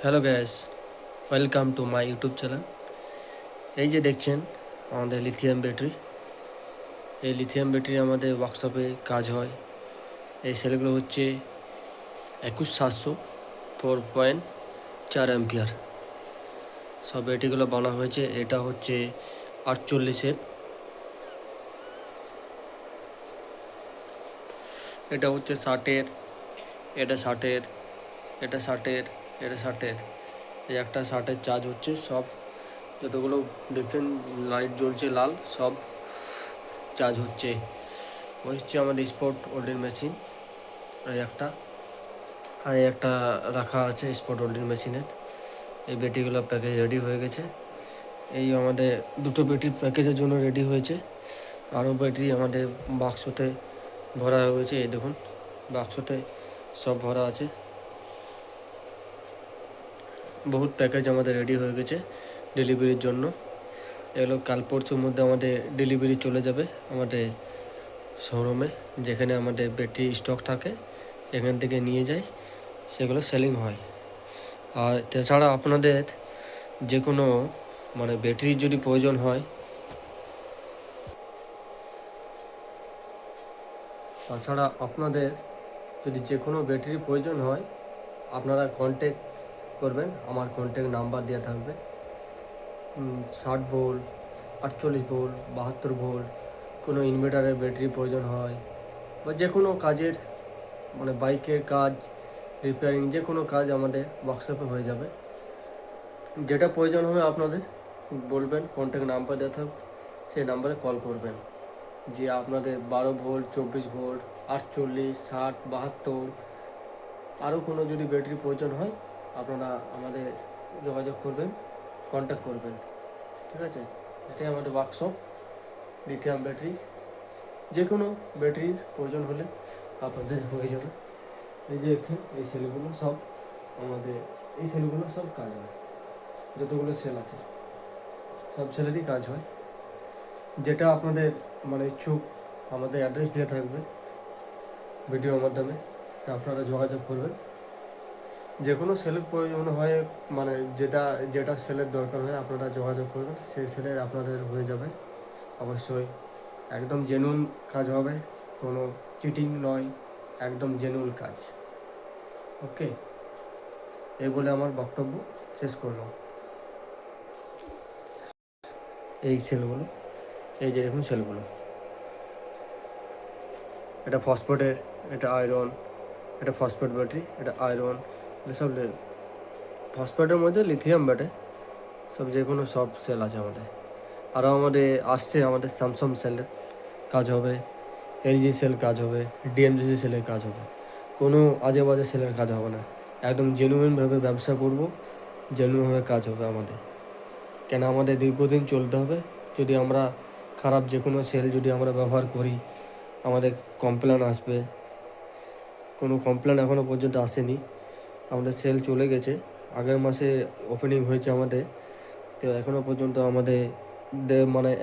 Hello gas, welcome to my YouTube channel. এই যে দেখছেন আমাদের লিথিয়াম ব্যাটারি, এই লিথিয়াম ব্যাটারি আমাদের ওয়ার্কশপে কাজ হয়। এই সেলগুলো হচ্ছে 21700 4.4 অ্যাম্পিয়ার। সব ব্যাটারিগুলো বানা হয়েছে। এটা হচ্ছে 48 এটা হচ্ছে 60, এটা 60, এটা 60, এটা 60। এই একটা 60 চার্জ হচ্ছে। সব যতগুলো দেখছেন লাইট জ্বলছে লাল, সব চার্জ হচ্ছে। হচ্ছে আমাদের স্পট ওল্ডিং মেশিন। এই একটা রাখা আছে স্পট ওল্ডিং মেশিনের। এই ব্যাটারিগুলো প্যাকেজ রেডি হয়ে গেছে। এই আমাদের দুটো ব্যাটারি প্যাকেজের জন্য রেডি হয়েছে। আরও ব্যাটারি আমাদের বাক্সতে ভরা হয়েছে। এই দেখুন, বাক্সতে সব ভরা আছে। বহুত প্যাকেজ আমাদের রেডি হয়ে গেছে ডেলিভারির জন্য। এগুলো কাল পরশুর মধ্যে আমাদের ডেলিভারি চলে যাবে আমাদের শোরুমে, যেখানে আমাদের ব্যাটারি স্টক থাকে। এখান থেকে নিয়ে যাই, সেগুলো সেলিং হয়। আর তাছাড়া আপনাদের যে কোনো ব্যাটারির যদি প্রয়োজন হয়, তাছাড়া আপনাদের যদি যে কোনো ব্যাটারির প্রয়োজন হয়, আপনারা কন্ট্যাক্ট করবেন। আমার কন্ট্যাক্ট নাম্বার দেওয়া থাকবে। 60 ভোল্ট, 48 ভোল্ট, 72 ভোল্ট, কোনো ইনভার্টারের ব্যাটারি প্রয়োজন হয়, বা যে কোনো কাজের বাইকের কাজ, রিপেয়ারিং, যে কোনো কাজ আমাদের ওয়ার্কশপে হয়ে যাবে। যেটা প্রয়োজন হবে আপনাদের বলবেন, কন্ট্যাক্ট নাম্বার দেওয়া থাকবে, সেই নাম্বারে কল করবেন। যে আপনাদের 12 ভোল্ট, 24 ভোল্ট, 48, 60, 72, আরও কোনো যদি ব্যাটারি প্রয়োজন হয়, আপনারা আমাদের যোগাযোগ করবেন, কন্ট্যাক্ট করবেন। ঠিক আছে? এটাই আমাদের ওয়ার্কশপ লিথিয়াম ব্যাটারি। যে কোনো ব্যাটারির প্রয়োজন হলে আপনাদের হয়ে যাবে। এই যে দেখছেন এই সেলগুলো সব আমাদের, এই সেলগুলো সব কাজ হয়। যতগুলো সেল আছে সব সেলেরই কাজ হয়। যেটা আপনাদের ইচ্ছুক, আমাদের অ্যাড্রেস দেওয়া থাকবে ভিডিওর মাধ্যমে, তা আপনারা যোগাযোগ করবেন। যে কোনো সেলের প্রয়োজন হয়, যেটা যেটা সেলের দরকার হয়, আপনারা যোগাযোগ করবেন, সেই সেলের আপনাদের হয়ে যাবে অবশ্যই। একদম জেনুইন কাজ হবে, কোনো চিটিং নয়, একদম জেনুইন কাজ। ওকে, এই বলে আমার বক্তব্য শেষ করলাম। এই সেলগুলো, এই যে দেখুন সেলগুলো, এটা ফসফেটের, এটা আয়রন, এটা ফসফেট ব্যাটারি, এটা আয়রন, এটা সব ফসফেটের মধ্যে লিথিয়াম ব্যাটারি, সব যে কোনো সব সেল আছে আমাদের। আরও আমাদের আসছে, আমাদের স্যামসাং সেলের কাজ হবে, এলজি সেল কাজ হবে, ডিএমজিসি সেলের কাজ হবে। কোনো আজে বাজে সেলের কাজ হবে না। একদম জেনুইনভাবে ব্যবসা করব, জেনুইনভাবে কাজ হবে আমাদের। কেন আমাদের দীর্ঘদিন চলতে হবে। যদি আমরা খারাপ যে কোনো সেল যদি আমরা ব্যবহার করি, আমাদের কমপ্লেন আসবে। কোনো কমপ্লেন এখনও পর্যন্ত আসেনি। আমাদের সেল চলে গেছে, আগের মাসে ওপেনিং হয়েছে আমাদের, তো এখনও পর্যন্ত আমাদের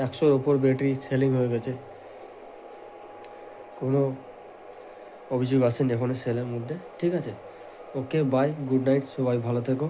100-র ওপর ব্যাটারি সেলিং হয়ে গেছে। কোনো অভিযোগ আসেনি এখনও সেলের মধ্যে। ঠিক আছে? ওকে, বাই, গুড নাইট, সবাই ভালো থেকো।